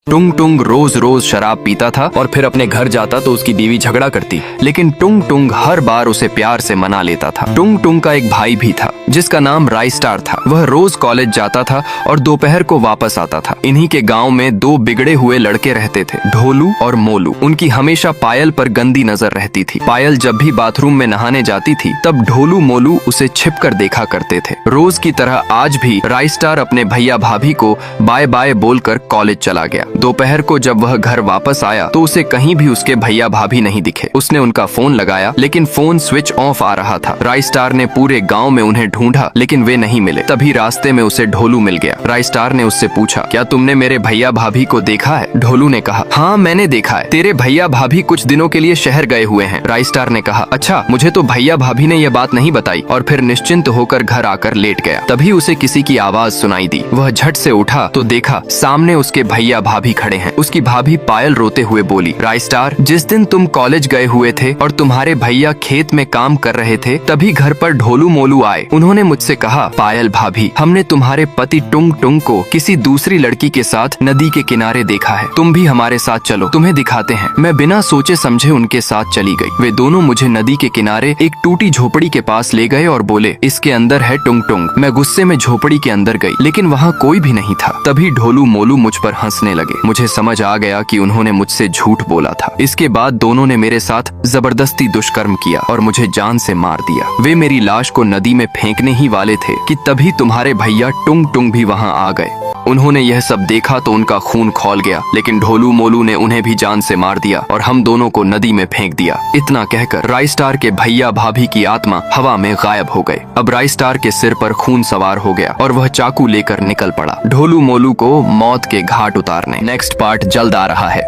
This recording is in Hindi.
टुंग टुंग रोज रोज शराब पीता था और फिर अपने घर जाता तो उसकी बीवी झगड़ा करती, लेकिन टुंग टुंग हर बार उसे प्यार से मना लेता था। टुंग टुंग का एक भाई भी था जिसका नाम राइस्टार था। वह रोज कॉलेज जाता था और दोपहर को वापस आता था। इन्हीं के गांव में दो बिगड़े हुए लड़के रहते थे, ढोलू और मोलू। उनकी हमेशा पायल पर गंदी नजर रहती थी। पायल जब भी बाथरूम में नहाने जाती थी तब ढोलू मोलू उसे छिप कर देखा करते थे। रोज की तरह आज भी राइस्टार अपने भैया भाभी को बाय बाय बोलकर कॉलेज चला गया। दोपहर को जब वह घर वापस आया तो उसे कहीं भी उसके भैया भाभी नहीं दिखे। उसने उनका फोन लगाया लेकिन फोन स्विच ऑफ आ रहा था। राइस्टार ने पूरे गांव में उन्हें ढूंढा लेकिन वे नहीं मिले। तभी रास्ते में उसे ढोलू मिल गया। राइस्टार ने उससे पूछा, क्या तुमने मेरे भैया भाभी को देखा है? ढोलू ने कहा, हाँ मैंने देखा है, तेरे भैया भाभी कुछ दिनों के लिए शहर गए हुए हैं। राइस्टार ने कहा, अच्छा, मुझे तो भैया भाभी ने यह बात नहीं बताई, और फिर निश्चिंत होकर घर आकर लेट गया। तभी उसे किसी की आवाज सुनाई दी। वह झट से उठा तो देखा सामने उसके भैया भाभी खड़े हैं। उसकी भाभी पायल रोते हुए बोली, राइस्टार, जिस दिन तुम कॉलेज गए हुए थे और तुम्हारे भैया खेत में काम कर रहे थे तभी घर पर ढोलू मोलू आए। उन्होंने मुझसे कहा, पायल भाभी, हमने तुम्हारे पति टुंग टुंग को किसी दूसरी लड़की के साथ नदी के किनारे देखा है, तुम भी हमारे साथ चलो, तुम्हें दिखाते हैं। मैं बिना सोचे समझे उनके साथ चली गई। वे दोनों मुझे नदी के किनारे एक टूटी झोपड़ी के पास ले गए और बोले, इसके अंदर है टुंग टुंग। मैं गुस्से में झोपड़ी के अंदर गई लेकिन वहाँ कोई भी नहीं था। तभी ढोलू मोलू मुझ पर हंसने लगे। मुझे समझ आ गया कि उन्होंने मुझसे झूठ बोला था। इसके बाद दोनों ने मेरे साथ जबरदस्ती दुष्कर्म किया और मुझे जान से मार दिया। वे मेरी लाश को नदी में फेंकने ही वाले थे कि तभी तुम्हारे भैया टुंग टुंग भी वहाँ आ गए। उन्होंने यह सब देखा तो उनका खून खौल गया, लेकिन ढोलू मोलू ने उन्हें भी जान से मार दिया और हम दोनों को नदी में फेंक दिया। इतना कहकर राइस्टार के भैया भाभी की आत्मा हवा में गायब हो गए। अब राइस्टार के सिर पर खून सवार हो गया और वह चाकू लेकर निकल पड़ा ढोलू मोलू को मौत के घाट उतारने। नेक्स्ट पार्ट जल्द आ रहा है।